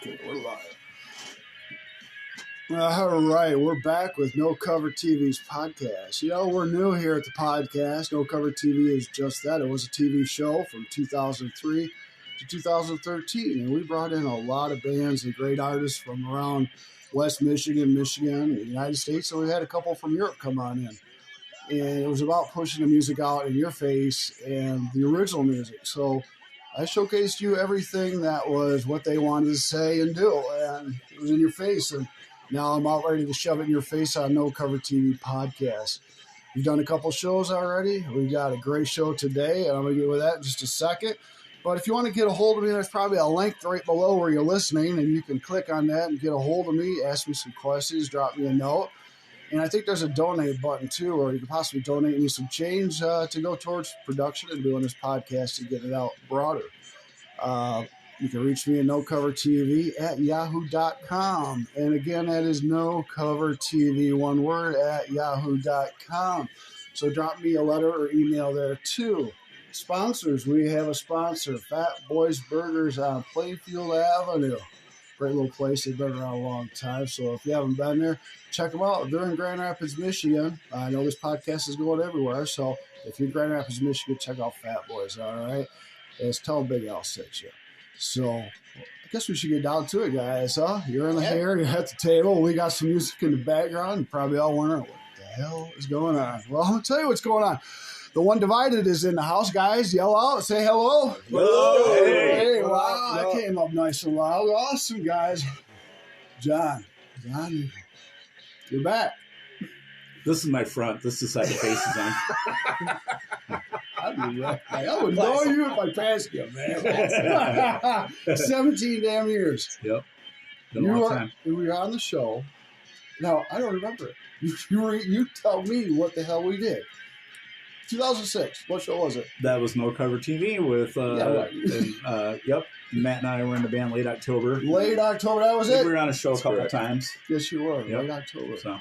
Okay, we're live. All right, we're back with No Cover TV's podcast. You know, we're new here at the podcast. No Cover TV is just that. It was a TV show from 2003 to 2013, and we brought in a lot of bands and great artists from around West Michigan, the United States, and we had a couple from Europe come on in. And it was about pushing the music out in your face and the original music. So I showcased you everything that was what they wanted to say and do, and it was in your face. And now I'm out ready to shove it in your face on No Cover TV podcast. We've done a couple shows already. We've got a great show today, and I'm going to get with that in just a second. But if you want to get a hold of me, there's probably a link right below where you're listening, and you can click on that and get a hold of me, ask me some questions, drop me a note. And I think there's a donate button, too, where you can possibly donate me some change to go towards production and doing this podcast to get it out broader. You can reach me at NoCoverTV at yahoo.com. And again, that is NoCoverTV, one word, at yahoo.com. So drop me a letter or email there, too. Sponsors, we have a sponsor, Fat Boys Burgers on Plainfield Avenue. Great little place. They've been around a long time. So if you haven't been there, check them out. They're in Grand Rapids, Michigan. I know this podcast is going everywhere. So if you're in Grand Rapids, Michigan, check out Fat Boys. All right. It's tell Big Al sent you. So I guess we should get down to it, guys. Huh? You're in the hair. You're at the table. We got some music in the background. You're probably all wondering what the hell is going on. Well, I'll tell you what's going on. The One Divided is in the house, guys. Yell out. Say hello. Hello. Hey, wow. That came up nice and loud. Awesome, guys. John, you're back. This is my front. This is the side the face is on. I would know you if I passed you, man. 17 damn years. Yep. Been a long time. You were on the show. Now, I don't remember it. You tell me what the hell we did. 2006. What show was it? That was No Cover TV with, yep, Matt and I were in the band Late October. Late October, that was it? We were on a show a couple times. Yes, you were. Yep. Late October. So.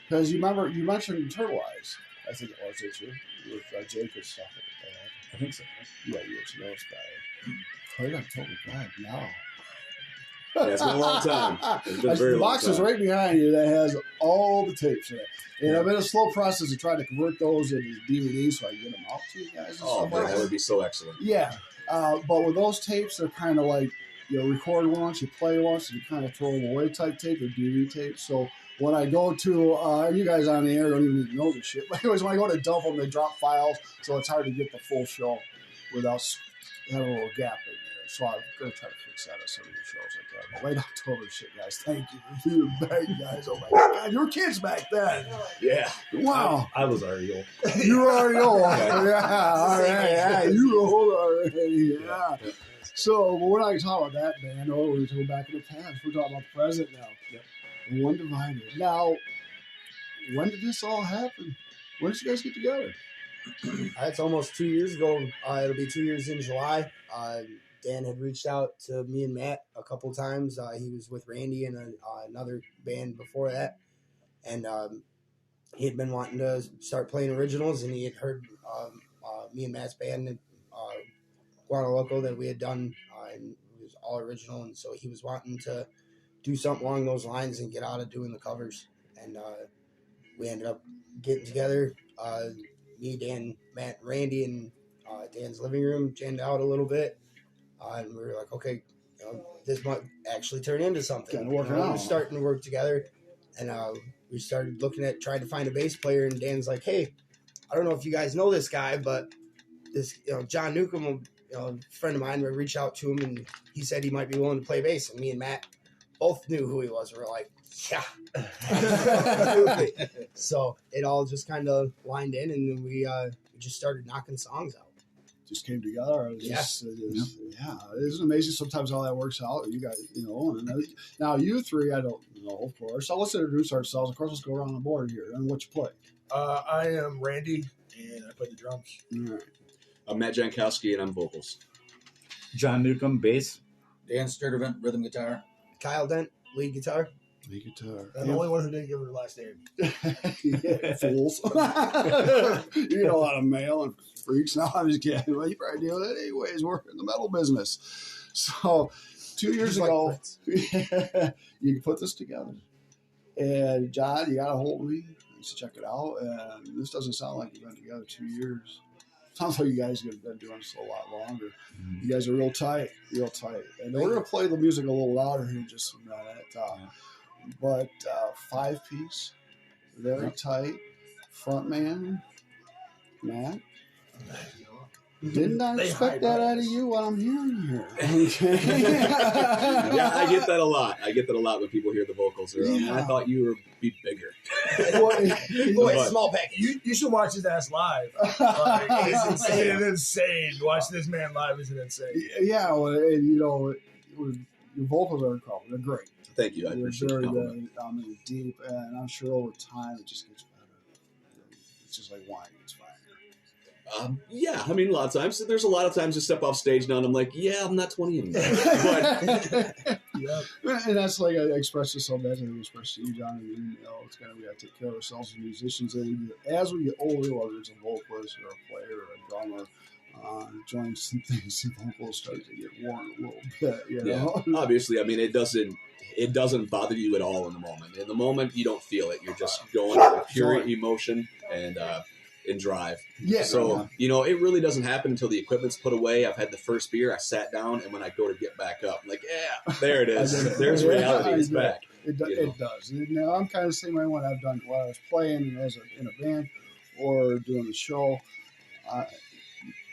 Because you remember, you mentioned Turtle Eyes. I think it was, did you? With Jake and stuff. I think so. Yeah, you're those guys. Late October, God, no. Yeah, it's been a long time. It's been a very the long box time. is right behind you that has all the tapes in it. And I've been a slow process of trying to convert those into DVDs so I can get them out to you guys. Oh, man, that would be so excellent. Yeah. But with those tapes, they're kind of like, you record once, you play once, and you kind of throw them away type tape or DVD tape. So when I go to, you guys on the air don't even know this shit. But anyways, when I go to dump them, they drop files. So it's hard to get the full show without having a little gap in there. So I'm going to try to fix that at some of your shows like that. But Late October shit, guys. Thank you for being back, guys. Oh, my God. You were kids back then. Yeah. Wow. I was already old. You were already old. Yeah. All right. Yeah. You were old already. Yeah. So, but we're not going to talk about that band. No, we're going to go back in the past. We're talking about the present now. Yep. One Divided. Now, when did this all happen? When did you guys get together? It's almost 2 years ago. It'll be 2 years in July. Dan had reached out to me and Matt a couple times. He was with Randy and another band before that. And he had been wanting to start playing originals, and he had heard me and Matt's band in Guadalajara that we had done, and it was all original. And so he was wanting to do something along those lines and get out of doing the covers. And we ended up getting together, me, Dan, Matt, and Randy, in Dan's living room, jammed out a little bit. And we were like, okay, this might actually turn into something. We were starting to work together, and we started looking at trying to find a bass player. And Dan's like, hey, I don't know if you guys know this guy, but this, John Newcomb, a friend of mine, we reached out to him, and he said he might be willing to play bass. And me and Matt both knew who he was. We were like, yeah, absolutely. So it all just kind of lined in, and then we just started knocking songs out. Just came together. Yeah, it's amazing sometimes how that works out. You guys, and now you three, I don't know, of course. So let's introduce ourselves. Of course, let's go around the board here. And what you play? I am Randy, and I play the drums. All right. I'm Matt Jankowski, and I'm vocals. John Newcomb, bass. Dan Sturdivant, rhythm guitar. Kyle Dent, lead guitar. Lead guitar. I'm the only one who didn't give her the last name. Yeah, fools. You get a lot of mail and freaks. No, I'm just kidding. Well, you probably deal with that anyways. We're in the metal business. So 2 years Just like ago, Prince. you can put this together. And John, you got a hold of me. Let's check it out. And this doesn't sound like you've been together 2 years. Sounds like you guys have been doing this a lot longer. You guys are real tight, real tight. And we're going to play the music a little louder here in just a minute. But 5-piece, very tight, front man, Matt. Didn't I They expect hide that out of rights. you? What I'm hearing here. Okay. Yeah, I get that a lot. I get that a lot when people hear the vocals. They're, Yeah. I thought you would be bigger. Boy, But- small package. You should watch his ass live. Like, it's insane. It's insane. Watch this man live. Isn't insane? Yeah, well, and you know, your vocals are incredible. They're great. Thank you. I They're appreciate the very, compliment. very deep, and I'm sure over time it just gets better. It's just like wine gets finer. Yeah, I mean, a lot of times. There's a lot of times you step off stage now and I'm like, yeah, I'm not 20 anymore. But Yep. And that's like I expressed to so bad, I expressed to you, John, and it's kind of we got to take care of ourselves as musicians. And as we get older, whether it's a vocalist or a player or a drummer, join some things, the vocals start to get worn a little bit. You know, obviously, I mean, it doesn't bother you at all in the moment. In the moment, you don't feel it. You're just going with pure emotion and drive. yeah. So, it really doesn't happen until the equipment's put away. I've had the first beer, I sat down, and when I go to get back up, I'm like, yeah, there it is. There's reality. It's back. It know. does. Now I'm kind of the same way when I've done while I was playing as in a band or doing the show.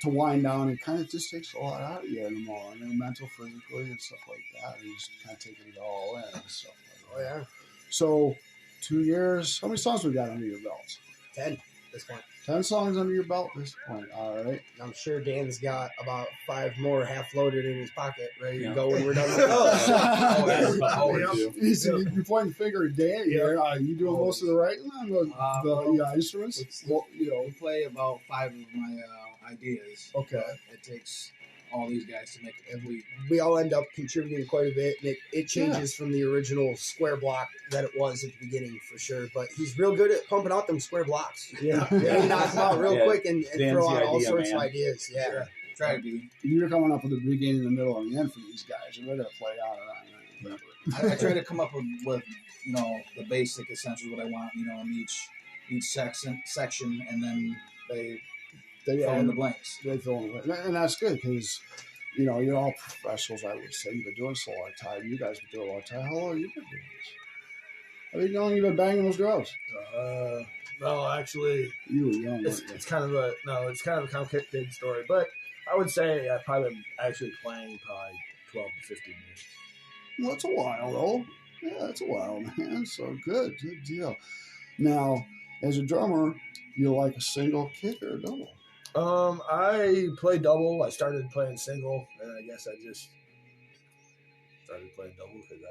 To wind down, it kind of just takes a lot out of you in the moment, mental, physically, and stuff like that. And just kind of taking it all in and stuff like that. Oh, yeah. So, 2 years. How many songs we got under your belts? 10 at this point. 10 songs under your belt at this point. All right. I'm sure Dan's got about 5 more half loaded in his pocket, ready to go when we're done with He's, you're pointing the finger at Dan here. You doing most of the writing on the instruments? Well, We play about 5 of my ideas. Okay. But it takes all these guys to make it complete. we all end up contributing quite a bit. And it changes from the original square block that it was at the beginning for sure. But he's real good at pumping out them square blocks. Yeah. He knocks them out real Yeah, quick and Dan's throw the out all idea sorts man. of ideas. Yeah. Sure. Try to be. You're coming up with the beginning, the middle, and the end for these guys. You're ready to play out and on. I try to come up with the basic essentials what I want, in each section, and then they fill in the blanks. They fill in the blanks. And that's good because, you're all professionals, I would say. You've been doing this a long time. You guys have been doing it a long time. How long have you been doing this? I mean, how long have you been banging those girls? No, actually, You were young. it's weren't you? kind of a complicated story, but I would say I've probably been actually playing 12 to 15 years. Well, that's a while, though. Yeah, that's a while, man. So good deal. Now, as a drummer, you like a single kick or a double? I play double. I started playing single, and I guess I just started playing double because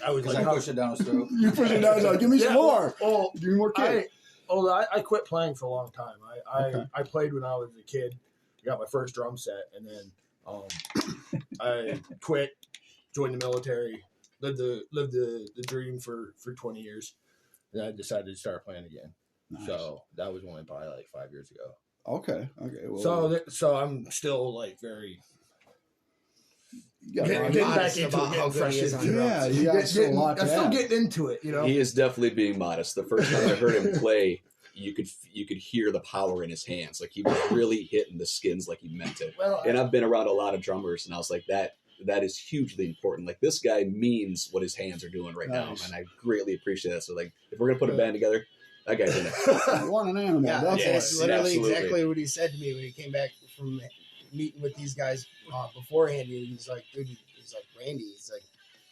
I was Because like, I push it down his throat. You push it down. Like, give me some Yeah, more. well, Give me more kick. I quit playing for a long time. Okay. I played when I was a kid. I got my first drum set, and then I quit, joined the military, lived the dream for 20 years, and I decided to start playing again. Nice. So that was only probably like 5 years ago. Okay. Well, So I'm still like very you got a getting lot of- back modest into about it, how getting good fresh he is into on it. Yeah, you got still a lot to I'm still add. getting into it, He is definitely being modest. The first time I heard him play, you could hear the power in his hands. Like he was really hitting the skins like he meant it. Well, And I've been around a lot of drummers, and I was like, that is hugely important. Like this guy means what his hands are doing right now, Nice. and I greatly appreciate that. So like, if we're gonna put a band together, that guy's in it. You want an animal. Yeah, That's that's what. literally absolutely. exactly what he said to me when he came back from meeting with these guys beforehand. He's like, dude, he's like, Randy, he's like,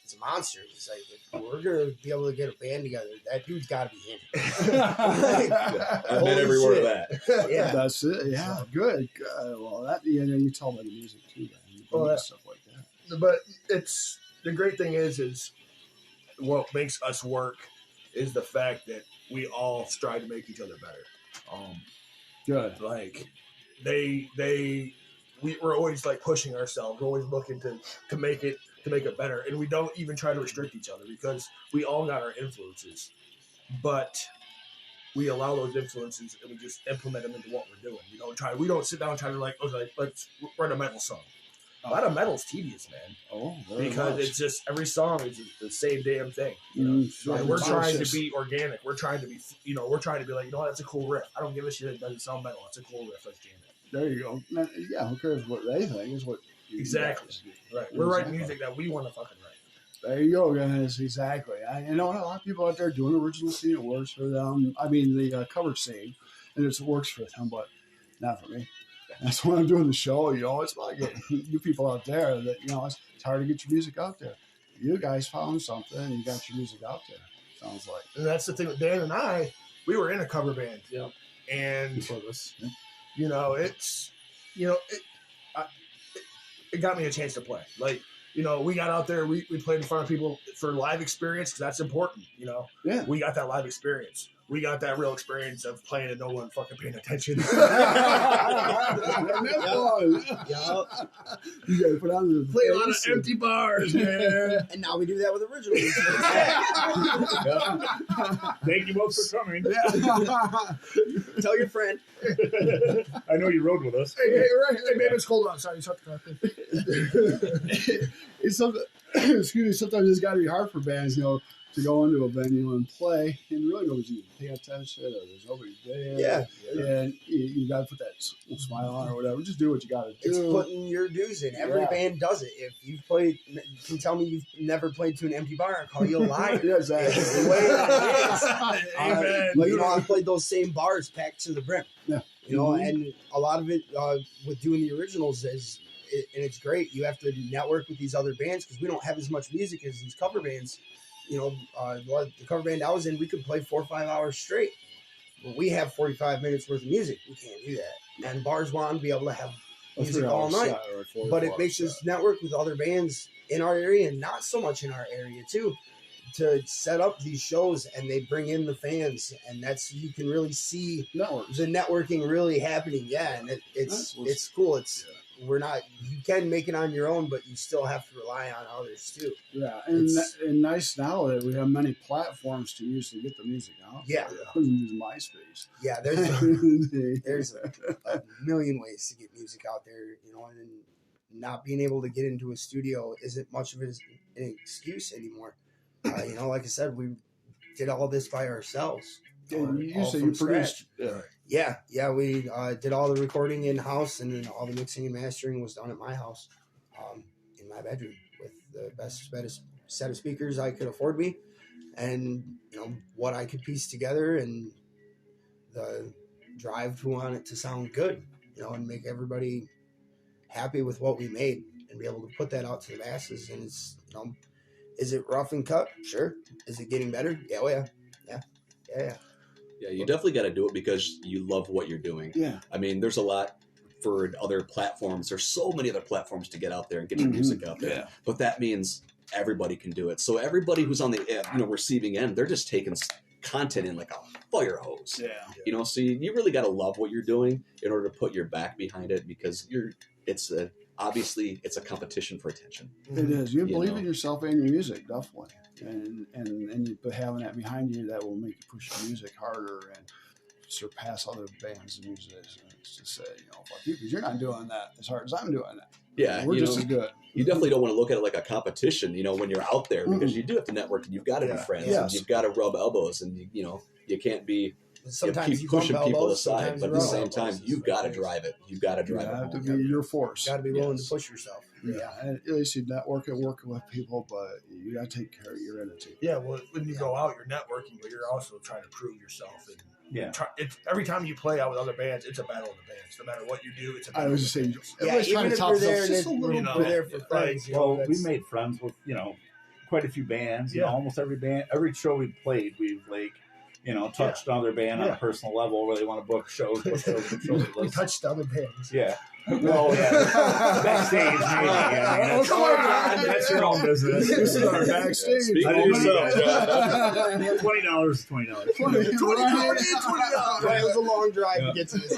it's a monster. He's like, if we're going to be able to get a band together, that dude's got to be in. I Holy meant every word of shit. that. Yeah. That's it. Yeah, good. Well, that you tell by the music too. Man. You Oh, do yeah. stuff like that. but it's the great thing is what makes us work is the fact that we all strive to make each other better. Good. Like we're always like pushing ourselves, we're always looking to make it better, and we don't even try to restrict each other because we all got our influences, but we allow those influences and we just implement them into what we're doing. We don't sit down and try to like, okay, let's write a metal song. A lot of metal's tedious, man. Oh, Because it's just every song is the same damn thing. Mm, And we're trying to be organic. We're trying to be, we're trying to be like, that's a cool riff. I don't give a shit. It doesn't sound metal. It's a cool riff. Let's jam it. There you go. Yeah, who cares what they think? Is what Exactly. Right. We're writing music that we want to fucking write. There you go, guys. Exactly. I know a lot of people out there doing original scene. It works for them. I mean, the cover scene, and it works for them, but not for me. That's when I'm doing the show. It's about getting you people out there that it's hard to get your music out there. You guys found something, and you got your music out there. Sounds like. And that's the thing with Dan and I. We were in a cover band. Yeah. And Before this. it got me a chance to play. Like, we got out there, we played in front of people for live experience because that's important, Yeah. We got that live experience. We got that real experience of playing and no one fucking paying attention. That's fun. You gotta put on the Play a lot of empty bars, man. And now we do that with original music. Thank you both for coming. Tell your friend. I know you rode with us. Hey, man, it's cold outside. Shut the fuck up. It's something. Excuse me. Sometimes it's got to be hard for bands, to go into a venue and play, and really nobody's even paying attention, or there's nobody there. Yeah. And you got to put that smile on or whatever. Just do what you got to do. It's putting your dues in. Every band does it. If you've played, you can tell me you've never played to an empty bar. I'll call you a liar. Yeah, exactly. It's the way it is. Amen. I've played those same bars packed to the brim. Yeah. And a lot of it with doing the originals and it's great. You have to network with these other bands because we don't have as much music as these cover bands. The cover band I was in, we could play 4 or 5 hours straight. But we have 45 minutes worth of music. We can't do that. And bars want to be able to have music all night. But it makes us network with other bands in our area and not so much in our area too, to set up these shows, and they bring in the fans, and that's, you can really see the networking really happening. Yeah, and it's cool. You can make it on your own, but you still have to rely on others too. Yeah, and nice now that we have many platforms to use to get the music out. Yeah. We can use MySpace. Yeah, there's a million ways to get music out there, and not being able to get into a studio isn't much of an excuse anymore. Like I said, we did all this by ourselves. You say you produced. Yeah, we did all the recording in house, and then all the mixing and mastering was done at my house, in my bedroom, with the best set of speakers I could afford me, and what I could piece together, and the drive to want it to sound good, and make everybody happy with what we made, and be able to put that out to the masses. And it's is it rough and cut? Sure. Is it getting better? Yeah. Oh yeah. Yeah, you definitely got to do it because you love what you're doing. Yeah. I mean, there's a lot for other platforms. There's so many other platforms to get out there and get your music out there. Yeah. But that means everybody can do it. So everybody who's on the receiving end, they're just taking content in like a fire hose. Yeah. So you really got to love what you're doing in order to put your back behind it, because obviously it's a competition for attention. It is. You believe in yourself and your music, definitely. And you having that behind you, that will make you push your music harder and surpass other bands and musicians. To say, fuck you, because you're not doing that as hard as I'm doing that. Yeah, we're just as good. You definitely don't want to look at it like a competition, when you're out there, because you do have to network, and you've got to be friends, and you've got to rub elbows, and you can't be. Sometimes keep pushing people aside, but at the same time, you've got to sometimes. drive it. You've got to drive it. You have to home. be your force. Got to be willing to push yourself. Yeah, and at least you network and working with people, but you got to take care of your entity. Yeah, well, when you go out, you're networking, but you're also trying to prove yourself. And every time you play out with other bands, it's a battle of the bands. No matter what you do, it's a battle. I was just saying, Yeah, everybody's trying even to if top we're there, themselves just a and little we're bit. there for friends. Well, we made friends with quite a few bands. Almost every band, every show we played, we've touched another band on a personal level where they want to book shows. We touched other bands. Yeah. Well, backstage, maybe. Yeah, Come on, that's your own business. This is our backstage. Speak I for didn't yourself. $20 is $20. It was a long drive to get to this.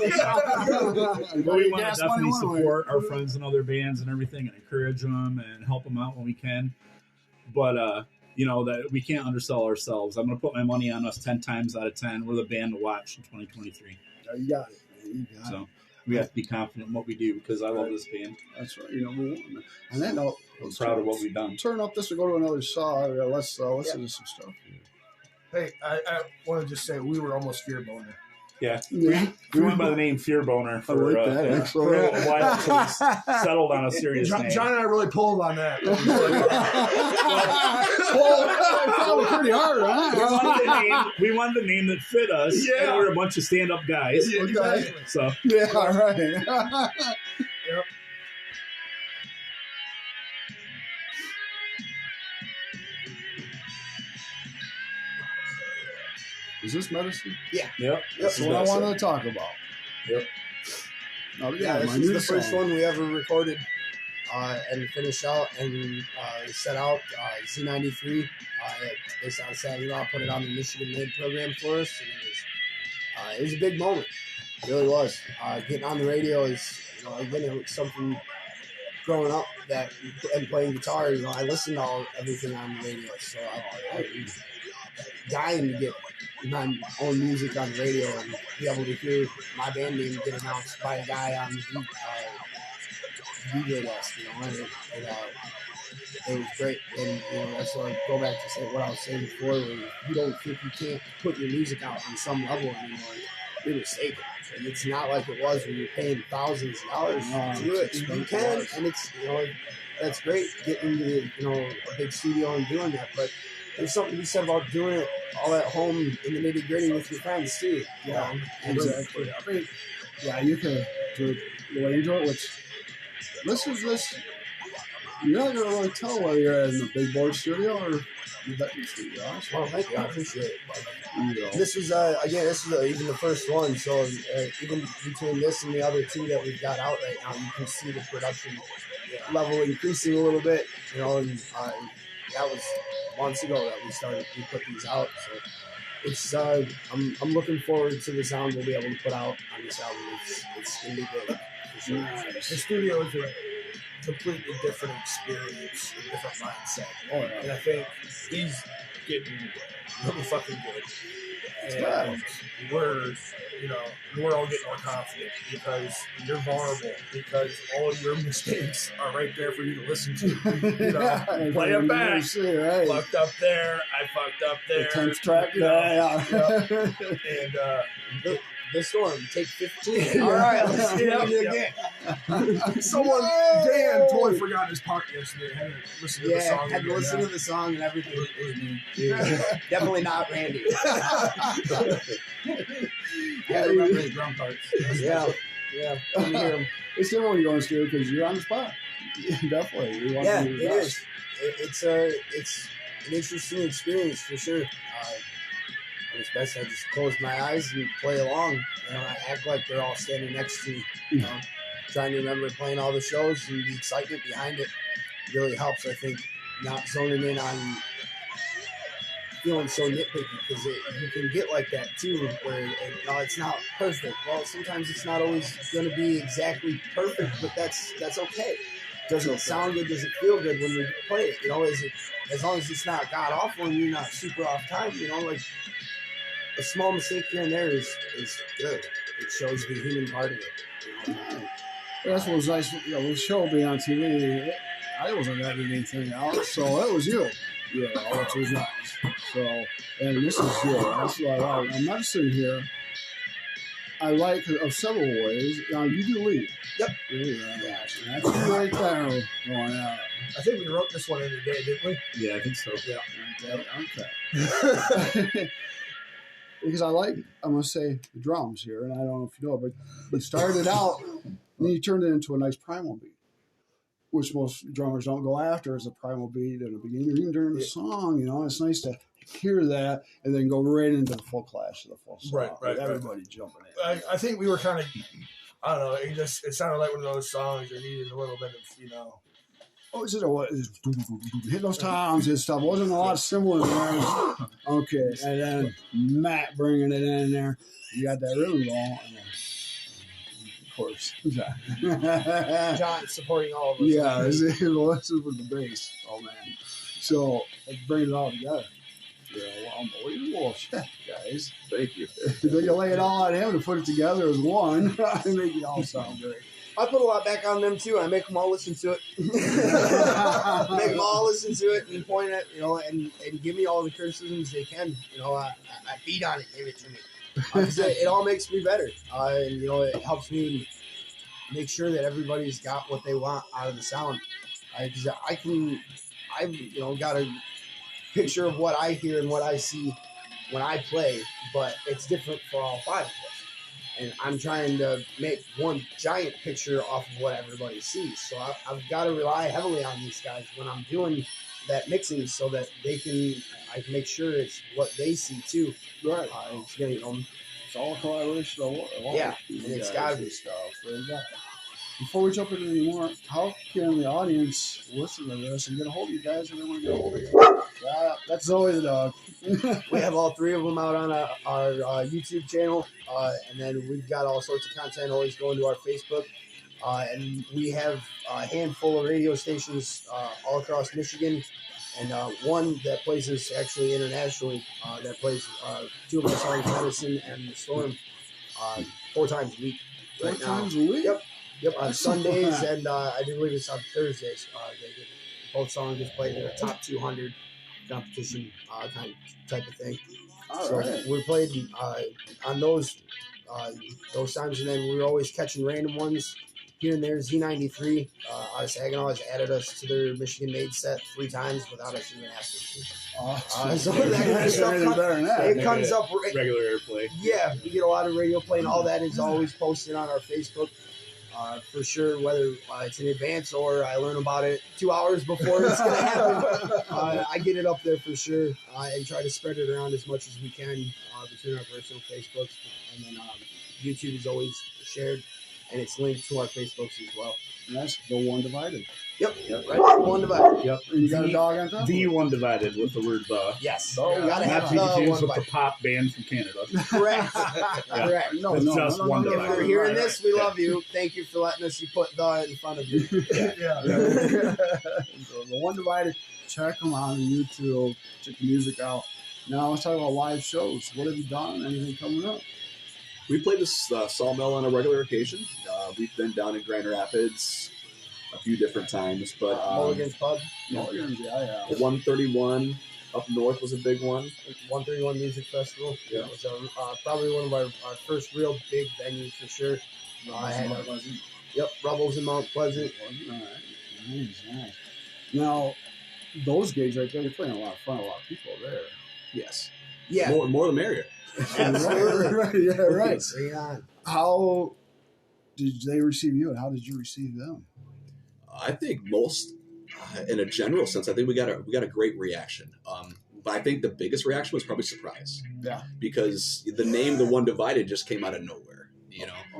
But we want to definitely support our friends and other bands and everything, and encourage them and help them out when we can. But that we can't undersell ourselves. I'm going to put my money on us 10 times out of 10. We're the band to watch in 2023. You got it, man. You got it. We have to be confident in what we do because I love this band. That's right. You know, and then I'm proud of what we've done. Turn up this and go to another song. Let's listen to some stuff. Hey, I want to just say we were almost Fear Boner. Yeah. Yeah. We went by the name Fear Boner I for, like that, for actually. a while until we settled on a serious John, name. John and I really pulled on that. Well, probably pretty hard, huh? We wanted the name that fit us. Yeah. And we're a bunch of stand-up guys. Yeah, exactly. So Yeah, all right. Yep. Is this medicine? yep. That's what I wanted to talk about. Yep. Oh, Yeah, my this is new the first song. one we ever recorded and finished out and set out Z93. Based on Saginaw, put it on the Michigan Made program for us, and it was a big moment. It really was. Getting on the radio is, again, it was something growing up and playing guitar. I listened to everything on the radio, so I was dying to get my own music on the radio and be able to hear my band name get announced by a guy on the DJ desk, it was great. And, that's what I go back to say what I was saying before, where you don't think you can't put your music out on some level anymore, you're mistaken. And it's not like it was when you're paying thousands of dollars to do it. You can, and it's, that's great getting into, a big studio and doing that, but there's something to be said about doing it all at home in the nitty gritty with your friends too. Yeah, exactly. I mean, yeah, you can do it the way you do it, which this. You're not gonna really tell whether you're in the big board studio or the Beckman studio. Honestly. Well, thank you. I appreciate it. You know. This was even the first one. So even between this and the other two that we've got out right now, you can see the production level increasing a little bit. And that was months ago that we put these out. So it's I'm looking forward to the sound we'll be able to put out on this album. It's gonna be good for sure. The studio is a completely different experience, a different mindset. Oh, yeah. And I think he's getting really fucking good. And we're all getting more confident because you're vulnerable, because all your mistakes are right there for you to listen to. Play them back. Right. Fucked up there. I fucked up there. The 10th track. Yeah. And this one, take 15. All right, let's do it again. Someone, Dan, totally forgot his part yesterday. Had to listen to the song. Had to listen to the song and everything. It was me. Definitely not Randy. Yeah, I remember his drum parts. Yeah. Let me hear him. It's different when you go in studio because you're on the spot. Definitely. You want Yeah, to do it your is. best. It's an interesting experience for sure. When it's best, I just close my eyes and play along. I act like they're all standing next to me. Trying to remember playing all the shows and the excitement behind it really helps. I think not zoning in on feeling so nitpicky because you can get like that too, where it's not perfect. Well, sometimes it's not always going to be exactly perfect, but that's okay. Does it sound good? Does it feel good when we play it? As long as it's not god awful and you're not super off time, like a small mistake here and there is good. It shows the human part of it. That's what was nice. The show being on TV, I wasn't editing anything out, so it was you. Yeah, which was nice. So, and this is good. That's what I like. I'm not sitting here. I like of several ways. You do lead. Yep. Yeah. That's you right there going out. I think we wrote this one in a day, didn't we? Yeah, I think so. Yeah. Okay. Because I'm going to say the drums here, and I don't know if you know, but we started out, and then you turned it into a nice primal beat, which most drummers don't go after as a primal beat in the beginning, even during the song. It's nice to hear that and then go right into the full clash of the full song. Right. With everybody jumping in. I think we were kind of, I don't know, it sounded like one of those songs that needed a little bit of, Oh, is it hit those times and stuff? Wasn't a lot of similar there. Okay, and then Matt bringing it in there. You got that rhythm going. And then, of course, John supporting all of us. Yeah, this is with the bass. Oh man, so it brings it all together. unbelievable shit, guys. Thank you. Then you lay it all on him to put it together as one and make it all sound great. I put a lot back on them too. I make them all listen to it. Make them all listen to it and point at, and give me all the criticisms they can. I feed on it, give it to me. 'Cause it all makes me better. And it helps me make sure that everybody's got what they want out of the sound. I've got a picture of what I hear and what I see when I play, but it's different for all five of us. And I'm trying to make one giant picture off of what everybody sees. So I've got to rely heavily on these guys when I'm doing that mixing, so that I can make sure it's what they see too. Right. It's all collaboration. Yeah, and it's got to be stuff. Before we jump into any more, how can the audience listen to this and get a hold of you guys if they want to get a hold of you? That's Zoe the dog. We have all three of them out on our YouTube channel, and then we've got all sorts of content always going to our Facebook. And we have a handful of radio stations all across Michigan, and one that plays us actually internationally, that plays two of our songs, Medicine and The Storm, 4 times a week. Right 4 times a week? Yep, on Sundays, and I do believe it's on Thursdays. Both songs get played in a top 200 competition type of thing. Right. We played on those times, and then we were always catching random ones here and there. Z93 out of Saginaw has added us to their Michigan Made set 3 times without us even asking to. So that kind of stuff it comes up regular airplay. Yeah, we get a lot of radio play, and all that is always posted on our Facebook. For sure, whether it's in advance or I learn about it 2 hours before it's going to happen, I get it up there for sure, and try to spread it around as much as we can between our personal Facebooks, and then YouTube is always shared, and it's linked to our Facebooks as well. And that's The One Divided. Yep, right. One Divided. Yep. And you got a dog on top? The One Divided with the word the. Yes. Oh, you gotta Not have to be the confused One with the Divided. pop band from Canada. Correct. Correct. No, It's just One If Divided. you're hearing Right, this, we love you. Thank you for letting us put the in front of you. The One Divided. Check them out on YouTube. Check the music out. Now let's talk about live shows. What have you done? Anything coming up? We play this Sawmill on a regular occasion. We've been down in Grand Rapids a few different times, but Mulligan's Pub. Mulligan's, yeah. 131 up north was a big one. 131 Music Festival. Yeah. It was probably one of our first real big venues for sure. I had Rebels in Mount Pleasant. All right. Nice. Now, those gigs right there, you're playing a lot of fun, a lot of people there. Yes. Yeah. More the merrier. Absolutely. Right. Bring it on. How did they receive you, and how did you receive them? I think most, in a general sense, I think we got a great reaction. But I think the biggest reaction was probably surprise. Yeah. Because the name The One Divided just came out of nowhere.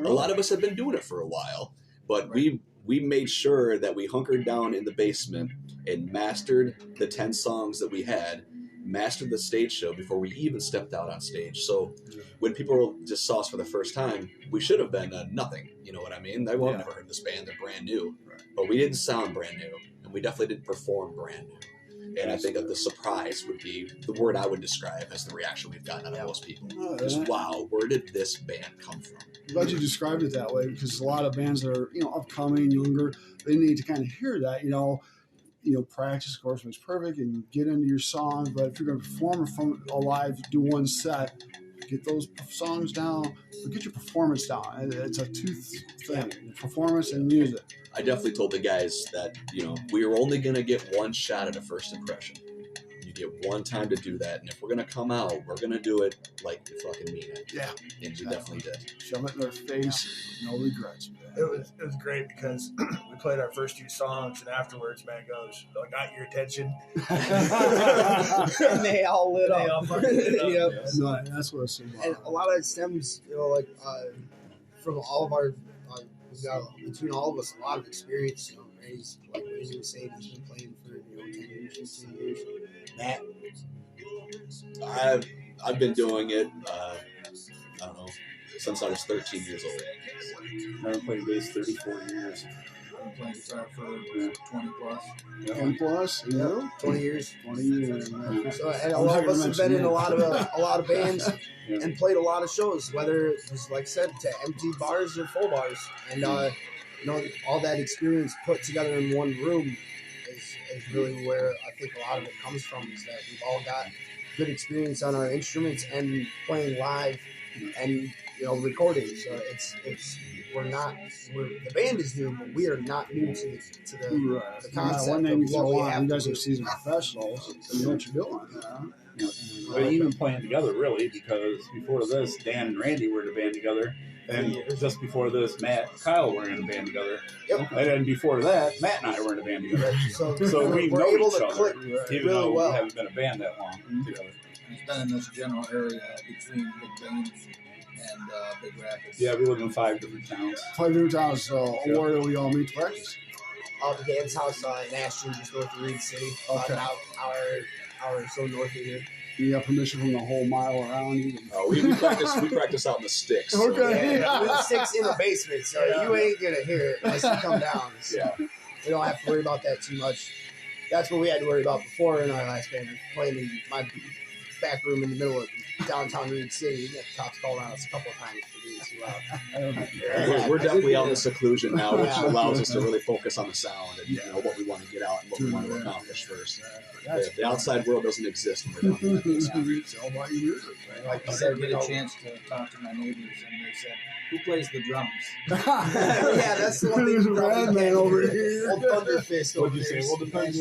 A lot of us have been doing it for a while, but we made sure that we hunkered down in the basement and mastered the 10 songs that we had, mastered the stage show before we even stepped out on stage. So when people just saw us for the first time, we should have been nothing. You know what I mean? I've never heard this band. They're brand new. Right. But we didn't sound brand new, and we definitely didn't perform brand new. And I think that the surprise would be the word I would describe as the reaction we've gotten out of most people. Just, wow, where did this band come from? I'm glad you described it that way, because a lot of bands that are, upcoming, younger, they need to kind of hear that, practice, of course, makes perfect, and you get into your song. But if you're going to perform from a live, do one set, get those songs down, but get your performance down. It's a two thing, performance and music. I definitely told the guys that, we were only going to get one shot at a first impression. You get one time to do that, and if we're going to come out, we're going to do it like we fucking mean it. Yeah. And we definitely did. Shove it in their face, no regrets. It was great because we played our first 2 songs, and afterwards, man goes, "I got your attention," And they all lit up. Yep. No, that's what it's about. And a lot of it stems, from all of our, we've got, between all of us, a lot of experience. Randy's, like Randy was saying, he's been playing for 10 years, 15 years. Matt, I've been doing it, I don't know, since I was 13 years old. I've played bass 34 years. been playing guitar for 20 plus. 10 plus, you know? 20 years. 20 years. Man. So and a I'm not lot of gonna us have been in mention a lot of bands Yeah. and played a lot of shows, whether it was like I said, to empty bars or full bars, and all that experience put together in one room is really where I think a lot of it comes from. Is that we've all got good experience on our instruments and playing live, and recording. So the band is new, but we are not new to the Right. the No matter concept what name you of what throw we on, have you to guys do. are seasoned professionals. So you know what you're doing. But even playing together, really, because before this, Dan and Randy were in a band together. And just before this, Matt and Kyle were in a band together. Yep. And then before that, Matt and I were in a band together. So So we've we're known able each to other, click even really though well. we haven't been a band that long together. And it's been in this general area between Big Bend and Big Rapids. Yeah, we live in 5 different towns. 5 new towns, so Yeah. where do we all meet to practice? The Dan's house in Ashton, just north of Reed City. Okay. About an hour or so north of here. You got permission from the whole mile around you? We practice out in the sticks. So, Okay. Yeah, with 6 in the basement, so you ain't gonna hear it unless you come down. So Yeah. we don't have to worry about that too much. That's what we had to worry about before in our last band, playing in my back room in the middle of downtown Reed City. The cops called on us a couple of times for being too loud. We're definitely out in seclusion now, which Yeah. allows us to really focus on the sound and Yeah. what we want to get out and what we want to accomplish first. That's The outside world doesn't exist when we're down there. It's all about your music. Like you I said, did get a chance to talk to my neighbors, and they said, "Who plays the drums?" yeah, that's the one thing. There's you a probably rad man can't over hear. here. Old Thunderfist over What'd you there. say? Well, depends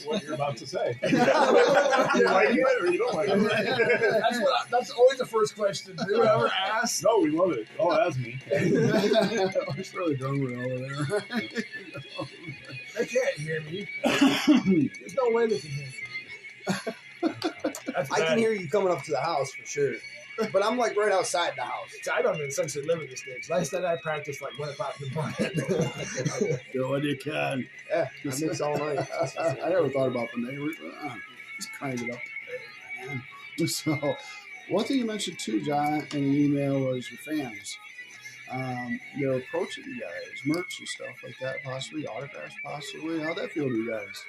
what you're about to say. You like it or you don't like it? That's always the first question. Do you ever ask? No, we love it. Oh, that's me. It's really drummer over there. They can't hear me. There's no way they can hear me. That's I can bad. hear you coming up to the house for sure, but I'm like right outside the house. I don't essentially live in the States. Last night I practiced like 1 o'clock in the morning. Do what you can. Yeah, I mix all night. I never thought about the neighbors, but just crank it up there, man. So, one thing you mentioned too, John, in an email was your fans. They're approaching you guys, merch and stuff like that, possibly autographs, possibly. How'd that feel to you guys?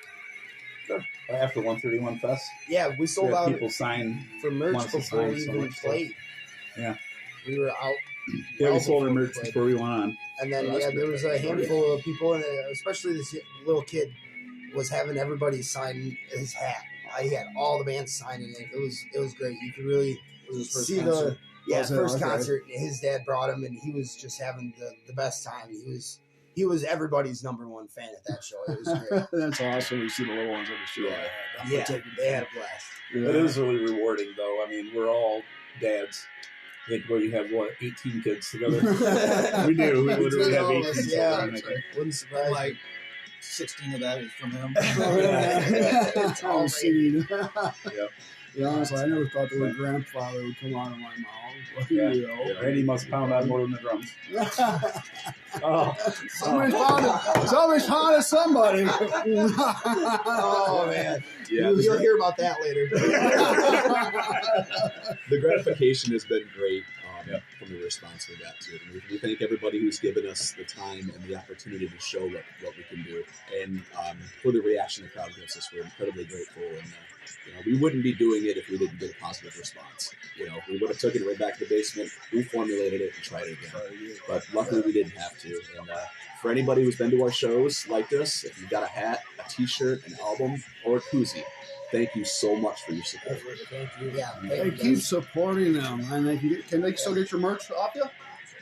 After 131 Fest, Yeah, we we sold had out people sign. for merch wants to before sign we so even much stuff. played. Yeah. We were out. Yeah, well we sold our before we merch played. before we went on. And then, Oh, that's there was a good. handful of people, and especially this little kid was having everybody sign his hat. He had all the bands signing it. It was great. You could really Was his first see concert? the Was it? first Okay. concert. His dad brought him, and he was just having the best time. He was everybody's number one fan at that show. It was great. That's awesome. You see the little ones on the show. Yeah, they had a blast. It is really rewarding, though. I mean, we're all dads. I think we have, 18 kids together? We do. We literally have 18 Yeah. children. I think. Wouldn't surprise me. Like 16 of that is from him. It's all I've seen. Yep. Yeah, honestly, I never thought the word grandfather would come out of my mouth. But, Yeah. you know. Yeah. Randy must pound on more than the drums. Oh, Somebody's pounding somebody. Oh man, Yeah, you'll hear about that later. the gratification has been great from the response we got to it. And we thank everybody who's given us the time and the opportunity to show what we can do. And for the reaction the crowd gives us, we're incredibly grateful. And we wouldn't be doing it if we didn't get a positive response. We would have took it right back to the basement, reformulated it, and tried it again. But luckily we didn't have to. And for anybody who's been to our shows like this, if you've got a hat, a T-shirt, an album, or a koozie, thank you so much for your support. Thank you. Yeah. Hey, keep supporting them, and can they still get your merch off you?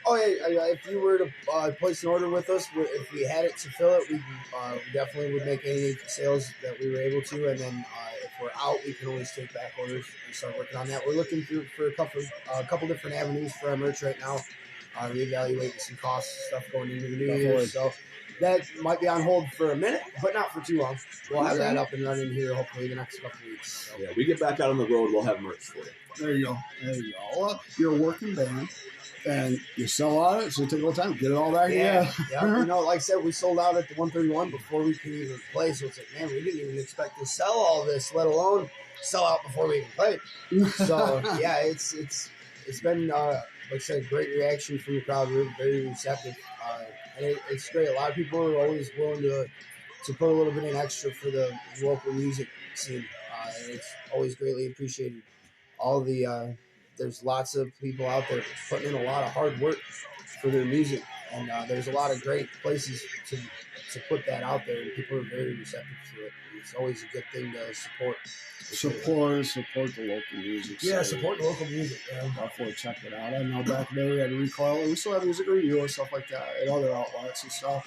Oh yeah, if you were to place an order with us, if we had it to fill it, we definitely would make any sales that we were able to. And then if we're out, we can always take back orders and start working on that. We're looking for a couple different avenues for our merch right now. Reevaluating some costs and stuff going into the new year. So that might be on hold for a minute, but not for too long. We'll have that up and running here hopefully the next couple of weeks. So. Yeah, we get back out on the road, we'll have merch for you. There you go. Well, you're a working band, and you sell out, so take a little time, get it all back Yeah, again. yeah. Like I said, we sold out at the 131 before we could even play. So it's like, man, we didn't even expect to sell all this, let alone sell out before we even played. So yeah, it's been like I said, great reaction from the crowd. We're very receptive. and it's great. A lot of people are always willing to put a little bit in extra for the local music scene. And it's always greatly appreciated. All the there's lots of people out there putting in a lot of hard work for their music, and there's a lot of great places to put that out there, and people are very receptive to it. It's always a good thing to support. Support the local music. Yeah, scene. support the local music. Definitely check it out. I know back then we had Recoil. We still have Music Radio and stuff like that, and other outlets and stuff.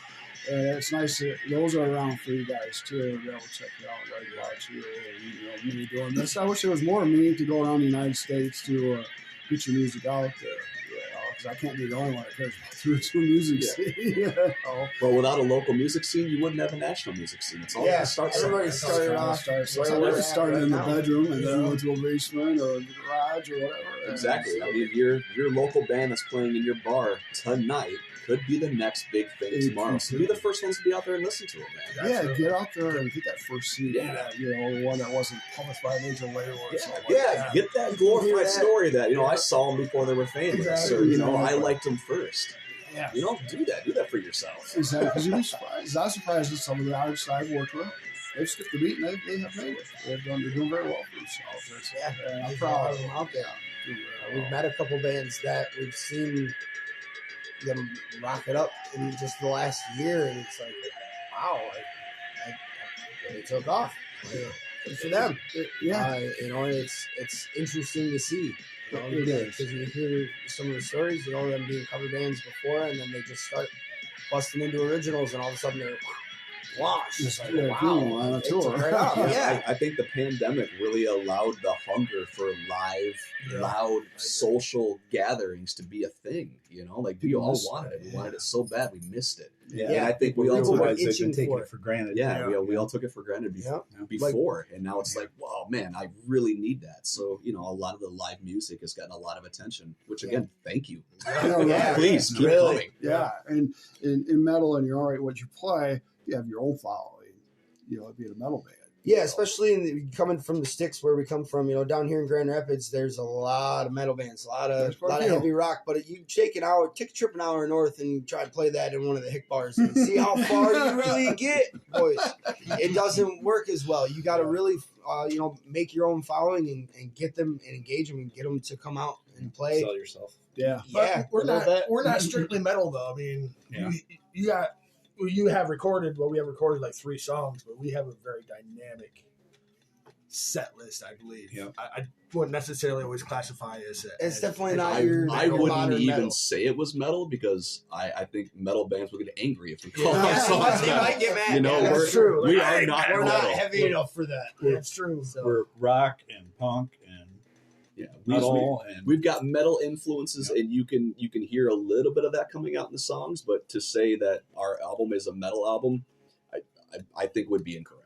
And it's nice that those are around for you guys too, to be able to check it out right about you. And, me doing this. I wish there was more of me to go around the United States to get your music out there. Because I can't be the only one that cares about the music scene. Well, without a local music scene, you wouldn't have a national music scene. It's all starts everybody started off. Started in the bedroom and then went to a basement or a garage or whatever. Exactly. I mean, your local band that's playing in your bar tonight could be the next big thing tomorrow. So be the first ones to be out there and listen to it, man. Yeah, get out there and get that first CD. Yeah. The one that wasn't published by a major label or something. Get that glorified story that, I saw them before they were famous. Exactly. Or, I liked them first. Yeah. Do that. Do that for yourself. Exactly. Because you'd be surprised. I was surprised at some of the artists I've worked with. They've skipped the beat and they have made it. They're doing very well for themselves. I'm proud of them out there. We've met a couple bands that we've seen them rock it up in just the last year, and it's like, wow, I really took off. Good for them. It's interesting to see. It is. Because you hear some of the stories, them being cover bands before, and then they just start busting into originals, and all of a sudden they're launched. It's like, wow, on a tour. I think the pandemic really allowed the hunger for loud social gatherings to be a thing. We all wanted it. We wanted it so bad we missed it. Yeah, and I think we all took it for granted. We all took it for granted before, and now it's like, wow, man, I really need that. So a lot of the live music has gotten a lot of attention. Which again, thank you. Please keep coming. Yeah, and in metal and what you play, you have your own following. Being a metal band. Yeah, especially coming from the sticks where we come from, down here in Grand Rapids, there's a lot of metal bands, a lot of heavy rock. But you take a trip an hour north and try to play that in one of the hick bars and see how far you really get, boys. It doesn't work as well. You got to really, make your own following and get them and engage them and get them to come out and play. Sell yourself. Yeah, but we're not strictly metal though. I mean, we have recorded like 3 songs, but we have a very dynamic set list, I believe. Yeah. I wouldn't necessarily always classify as it's definitely not your I wouldn't even metal. say it was metal because I think metal bands will get angry if we call our songs they metal. might get mad. That's true. We are not We're metal. not heavy enough for that. It's true. So. We're rock and punk and metal, and we've got metal influences, and you can hear a little bit of that coming out in the songs. But to say that our album is a metal album, I think would be incorrect.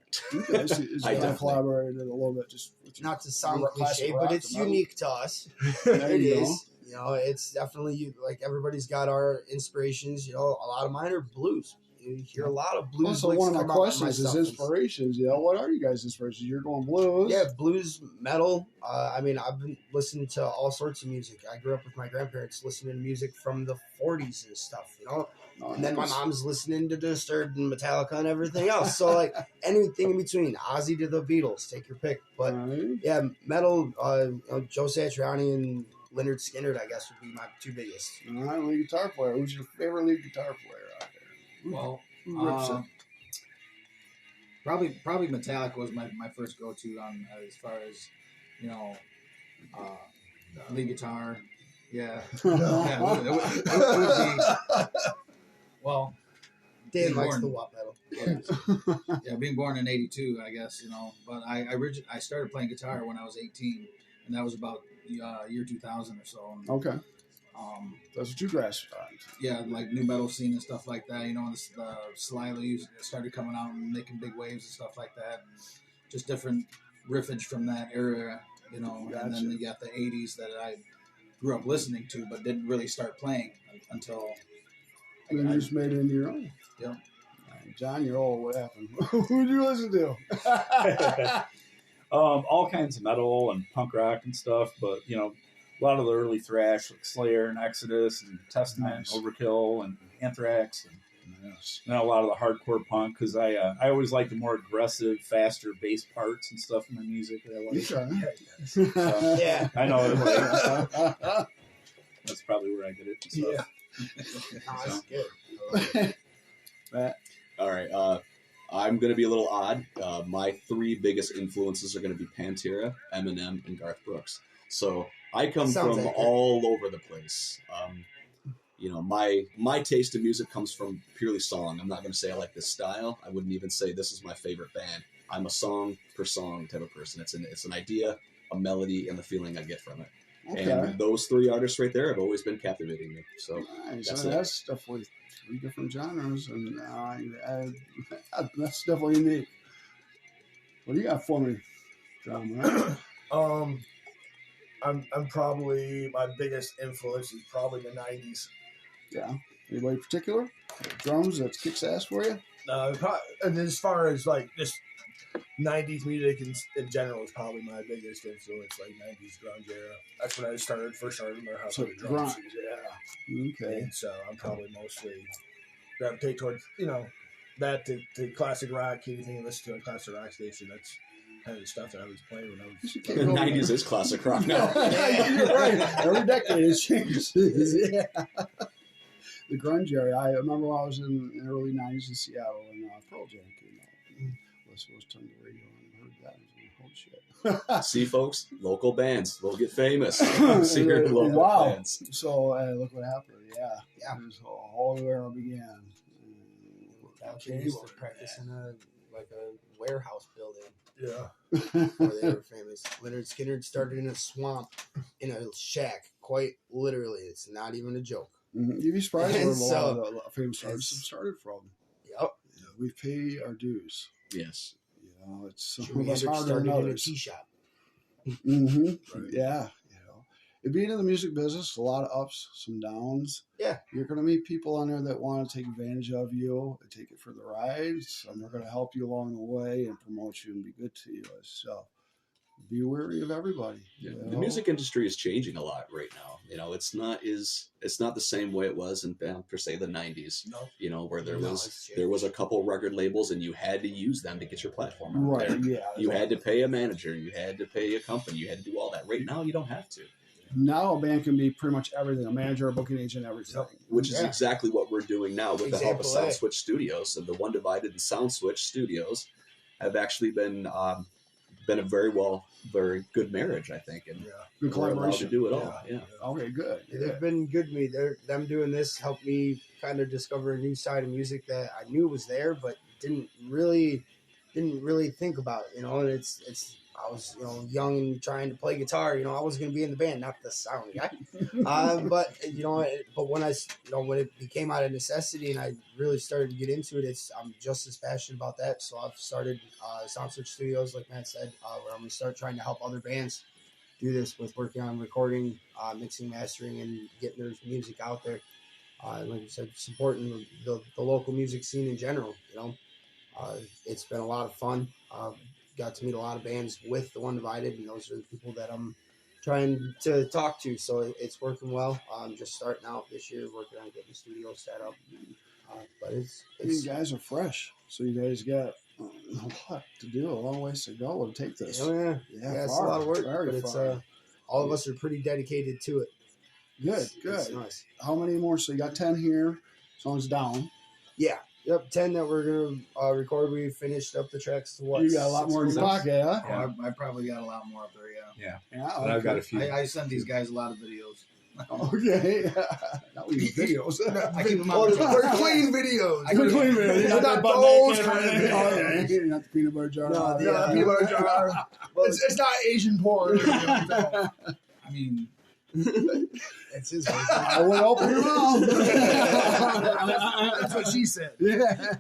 I collaborated a little bit, just not to sound cliche, rock but it's unique to us. There It you is. It's definitely like everybody's got our inspirations. A lot of mine are blues. You hear a lot of blues. Also, one of my questions is inspirations. What are you guys' inspirations? You're going blues? Yeah, blues, metal. I've been listening to all sorts of music. I grew up with my grandparents listening to music from the 40s and stuff, And then my mom's listening to Disturbed and Metallica and everything else. So, like, anything in between. Ozzy to the Beatles, take your pick. But, yeah, metal, Joe Satriani and Leonard Skinner, I guess, would be my 2 biggest. All right, lead guitar player. Who's your favorite lead guitar player out there? Well, probably Metallica was my first go-to on as far as lead guitar. Yeah, it would be. Well, Dan likes the wop metal. Yeah, being born in '82, I guess But I started playing guitar when I was 18, and that was about year 2000 or so. And, okay. That's what you grasped on. Yeah, like new metal scene and stuff like that. The Slyly started coming out and making big waves and stuff like that. And just different riffage from that era, Gotcha. And then you got the 80s that I grew up listening to, but didn't really start playing until. You just made it into your own. Yeah. John, you're old. What happened? Who'd you listen to? All kinds of metal and punk rock and stuff, but a lot of the early thrash, like Slayer and Exodus and Testament, and Overkill and Anthrax, and yes. Not a lot of the hardcore punk because I always like the more aggressive, faster bass parts and stuff in my music that I like. Okay. Yeah. I know that's probably where I get it. So. Yeah. Oh, that's good. I like it. Matt? All right. I'm going to be a little odd. My three biggest influences are going to be Pantera, Eminem, and Garth Brooks. So I come Sounds from like it. all over the place. My taste in music comes from purely song. I'm not going to say I like this style. I wouldn't even say this is my favorite band. I'm a song per song type of person. It's an idea, a melody, and the feeling I get from it. Okay. And those three artists right there have always been captivating me. So Nice. that's That's it. definitely three different genres, and that's definitely unique. What do you got for me, John? Man? I'm probably my biggest influence is probably the '90s. Yeah. Anybody particular? Drums that kicks ass for you? And as far as like just '90s music in general is probably my biggest influence, like '90s grunge era. That's when I first started learning how to So play drums. grunge. Yeah. Okay. And so I'm probably mostly gravitate towards that to classic rock. Anything you listen to on classic rock station, that's kind of the stuff that I was playing when I was. You The can't go- 90s is classic rock now. You're right. Every decade it changes. Yeah. The grunge area. I remember when I was in the early '90s in Seattle and Pearl Jam came out. Listen was turned the radio on and heard that. I was like, oh shit. See, folks, local bands will get famous. See your local Wow. bands. So look what happened. Yeah. Yeah. This whole era began. They used to practice in a warehouse building Yeah. before they were famous. Leonard Skinner started in a swamp, in a shack. Quite literally, it's not even a joke. You'd be surprised where a So, lot of the famous artists have started from. Yep. We pay our dues. Yes. You know, it's some Jimi of us Hendrix harder started than in a others. tea shop. Mm-hmm. Right. Yeah. You know, it being in the music business, a lot of ups, some downs. Yeah. You're going to meet people on there that want to take advantage of you, and take it for the ride. Some are going to help you along the way and promote you and be good to you. So be wary of everybody. Yeah. you The know? music industry is changing a lot right now. It's not the same way it was in per se the 90s. No. Where there No, was it's changed. there was a couple record labels and you had to use them to get your platform out Right. there. Yeah. You had to pay a manager, you had to pay a company, you had to do all that. Right now you don't have to. Now a band can be pretty much everything, a manager, a booking agent, everything. Which is Yeah. exactly what we're doing now with the help of Example A. Sound Switch Studios. And the One Divided and Sound Switch Studios have actually been a very good marriage, I think. And Yeah. Good we're allowed to collaboration. do it all. Yeah. Okay, good. They've been good to me. Them doing this helped me kind of discover a new side of music that I knew was there, but didn't really think about. And I was young and trying to play guitar. I was going to be in the band, not the sound guy. But when it became out of necessity and I really started to get into it, I'm just as passionate about that. So I've started Sound Switch Studios, like Matt said, where I'm going to start trying to help other bands do this with working on recording, mixing, mastering, and getting their music out there. Like you said, supporting the local music scene in general. It's been a lot of fun. Got to meet a lot of bands with the One Divided, and those are the people that I'm trying to talk to. So it's working well. I'm just starting out this year, working on getting the studio set up. But You guys are fresh, so you guys got a lot to do, a long ways to go to take this. yeah, it's a lot of work, very but it's far. all of us are pretty dedicated to it. Good, It's good. nice. How many more? So you got 10 here. Songs down. Yeah. Yep, 10 that we're going to record. We finished up the tracks to what? You got a lot 6 more in your months? pocket, huh? Yeah. I probably got a lot more up there, yeah. Yeah. And I've got a few. I send these guys a lot of videos. Okay. Not even videos. I keep them Oh, on. they're clean videos. Good clean video. It's Not not that butt those naked or kind of anything. videos. Okay. Not the peanut butter jar. No, Yeah, Yeah. people are Well, it's not Asian porn. I mean, it's his I would open your mouth. That's what she said. Yeah.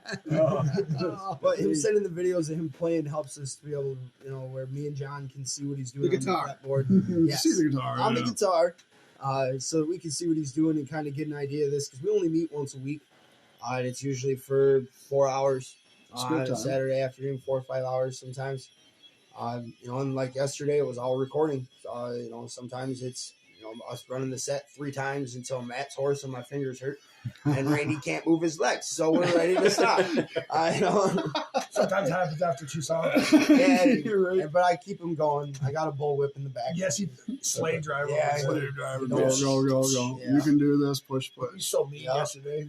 But him sending the videos of him playing helps us to be able to, where me and John can see what he's doing The guitar. on the fretboard. Yes. See the guitar. On the yeah. guitar, so that we can see what he's doing and kind of get an idea of this, because we only meet once a week, and it's usually for 4 hours. It's good time. Saturday afternoon, 4 or 5 hours sometimes. And like yesterday, it was all recording. Sometimes it's us running the set 3 times until Matt's hoarse and my fingers hurt. and Randy can't move his legs, so we're ready to stop. I know. Sometimes happens after 2 songs. Yeah, You're right. but I keep him going. I got a bullwhip in the back. Yes, he slave driver. Yeah, slave driver. Go. Yeah. You can do this. Push. He's so mean Yeah. yesterday.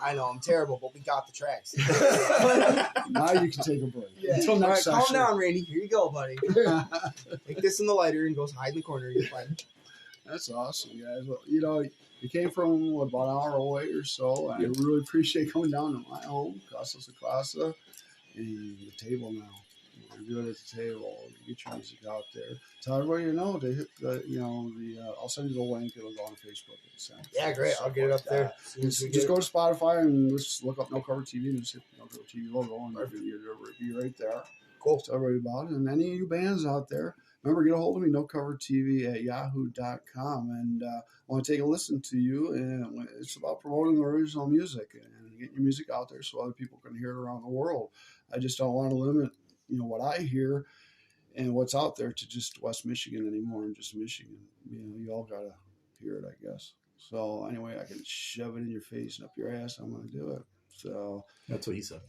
I know I'm terrible, but we got the tracks. Now you can take a break. Yeah. Until All right, next calm session. down, Randy. Here you go, buddy. Take this in the lighter and goes hide in the corner. You're fine. That's awesome, guys. Well, you came from about an hour away or so. I really appreciate coming down to my home, Casa Sa Casa, and the table now. You're good at the table. You get your music out there. Tell everybody you know to hit I'll send you the link. It'll go on Facebook. Yeah, great. I'll get it up there. As soon as we Just get go it. to Spotify and just look up No Cover TV and just hit No Cover TV logo and you'll be right there. Cool. Tell everybody about it. And any of you bands out there, remember, get a hold of me, nocovertv@yahoo.com. And I want to take a listen to you. And it's about promoting the original music and getting your music out there so other people can hear it around the world. I just don't want to limit, what I hear and what's out there to just West Michigan anymore and just Michigan. You all got to hear it, I guess. So anyway, I can shove it in your face and up your ass. I'm going to do it. So That's what he said.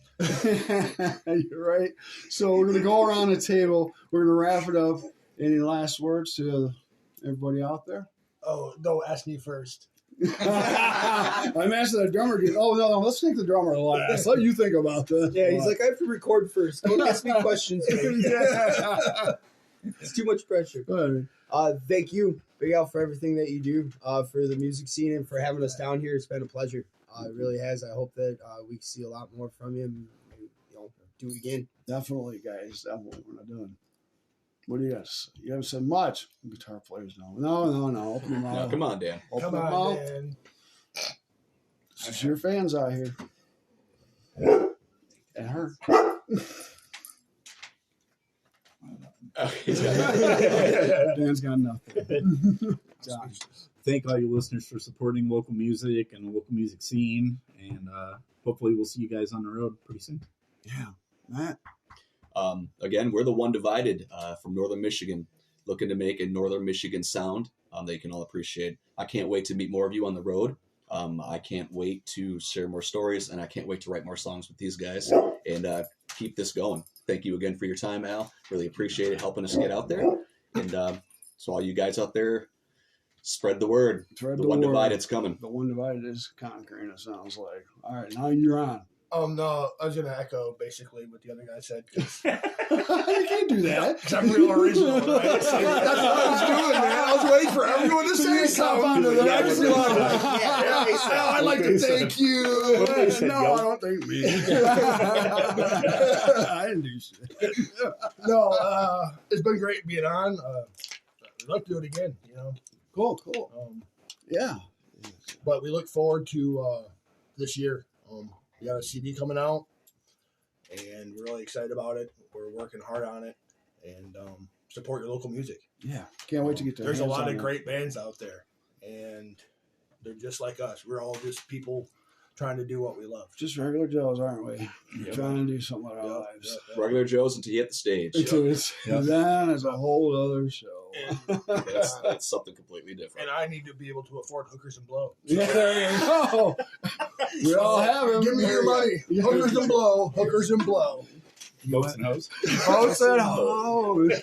you're right. So we're going to go around the table. We're going to wrap it up. Any last words to everybody out there? Oh, no, ask me first. I'm asking the drummer. Oh, no, let's take the drummer last. Let you think about this. Yeah, he's like, I have to record first. Don't ask me questions. It's too much pressure. Go ahead. Thank you, Big Al, for everything that you do for the music scene and for having us down here. It's been a pleasure. It really has. I hope that we can see a lot more from you and do it again. Definitely, guys. Definitely. We're not done. What do you got? You haven't said much. Guitar players know. No. Open your No, mouth. come on, Dan. Open Come your on, mouth. man. It's your fans out here. And her. Dan's got nothing. Josh. Thank all you listeners for supporting local music and the local music scene. And hopefully we'll see you guys on the road pretty soon. Yeah. Matt. Again, we're the One Divided from Northern Michigan, looking to make a Northern Michigan sound that you can all appreciate. I can't wait to meet more of you on the road. I can't wait to share more stories, and I can't wait to write more songs with these guys and keep this going. Thank you again for your time, Al. Really appreciate it helping us get out there. And so all you guys out there, spread the word. The One Divided's coming. The One Divided is conquering, it sounds like. All right, now you're on. No, I was going to echo basically what the other guy said. You can't do that. Because I'm real original. Right? That's what I was doing, man. I was waiting for everyone to say something. I'd like to thank you. No, I don't think me. I didn't do shit. No, it's been great being on. I'd like to do it again, Cool. Yeah. But we look forward to this year. We got a CD coming out, and we're really excited about it. We're working hard on it, and support your local music. Yeah. Can't wait to get to There's a lot of great bands out there, and they're just like us. We're all just people trying to do what we love. Just regular Joes, aren't we? Trying to do something with our lives. Regular Joes until you hit the stage. Then it's a whole other show. That's something completely different. And I need to be able to afford hookers and blow. Yeah, there you go. We all have them. Give me your money. Yeah. Hookers and blow. Hookers and blow. Boats and hoes. Boats and hoes.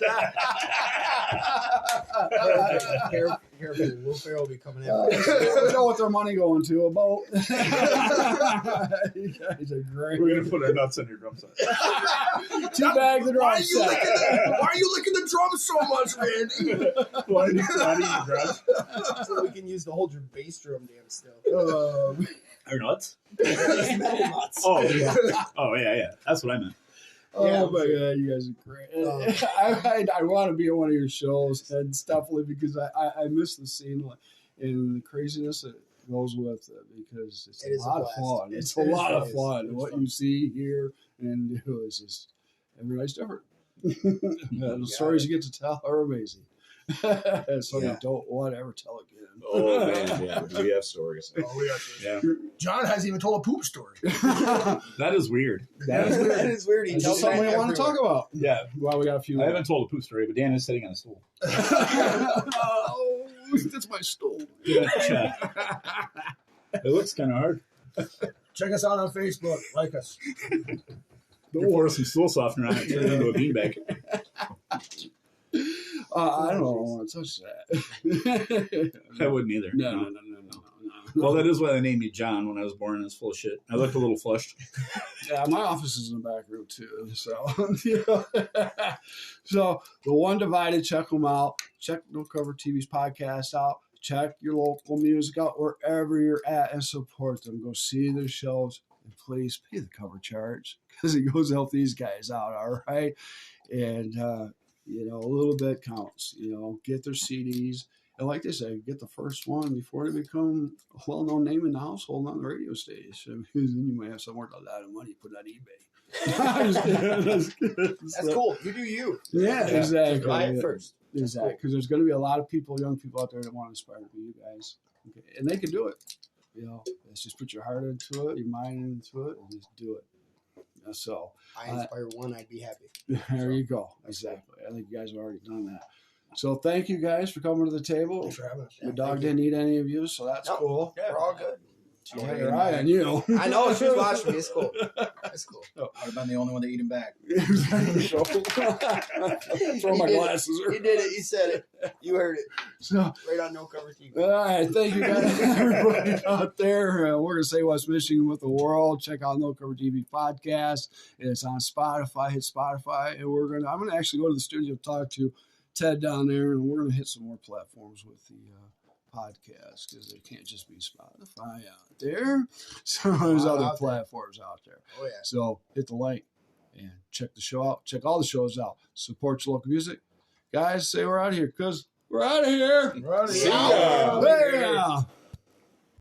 Careful, Will Ferrell will be coming out. They know what their money going to, a boat. You guys are great. We're going to put our nuts on your drum set. 2 bags of drum Why set. are you licking the drums so much, Randy? Why do you drums? So we can use to hold your bass drum damn still. Our nuts? These metal nuts. Oh, yeah. That's what I meant. Oh Yeah, my God, you guys are great. I want to be on one of your shows and stuff because I miss the scene and the craziness that goes with it because it's It a is a lot of blast. fun. It's a It lot of is. fun. It's What fun. you see, hear, and do is just everybody's different. The stories you get to tell are amazing. So you don't want to ever tell again. Oh, man, yeah. We have stories. Oh, we got Yeah. John hasn't even told a poop story. That is weird. That is weird. That is weird. He Is tells this something that we want to talk everywhere. about? Yeah. Well, we got a few. I haven't told a poop story, but Dan is sitting on a stool. Oh, that's my stool. Yeah. It looks kind of hard. Check us out on Facebook. Like us. Don't pour some stool softener on it. Turn it into a beanbag. I don't want to touch that. I wouldn't either. No. Well, that is why they named me John when I was born. It's full of shit. I looked a little flushed. Yeah, my office is in the back room too. So, so the One Divided, check them out. Check No Cover TV's podcast out. Check your local music out wherever you're at and support them. Go see their shows and please pay the cover charge because it goes to help these guys out. All right, and a little bit counts. Get their CDs. And like they say, get the first one before they become a well-known name in the household on the radio station. Because then you might have somewhere a lot of money put on eBay. That's cool. You do you. Yeah, exactly. Buy it first. Exactly. Because there's going to be a lot of young people out there that want to inspire to be you guys. Okay. And they can do it. Let's just put your heart into it, your mind into it, and just do it. So I inspire one, I'd be happy. There you go. Exactly. I think you guys have already done that. So thank you guys for coming to the table. Thanks for having us. Your dog didn't eat any of you, so that's cool. Yeah, we're all good. She had her eye on you. I know she's watching me. It's cool. It's cool. I'd have been the only one to eat him back. Throw my glasses. He did it. He said it. You heard it. So, right on No Cover TV. All right. Thank you guys, everybody out there. We're going to say West Michigan with the world. Check out No Cover TV podcast. It's on Spotify. Hit Spotify. And I'm going to actually go to the studio to talk to Ted down there, and we're going to hit some more platforms with the podcast because there can't just be Spotify out there. So there's other platforms out there. Oh, yeah. So hit the link and check the show out. Check all the shows out. Support your local music. Guys, say we're out of here because we're out of here. We're out of here. See ya. Yeah.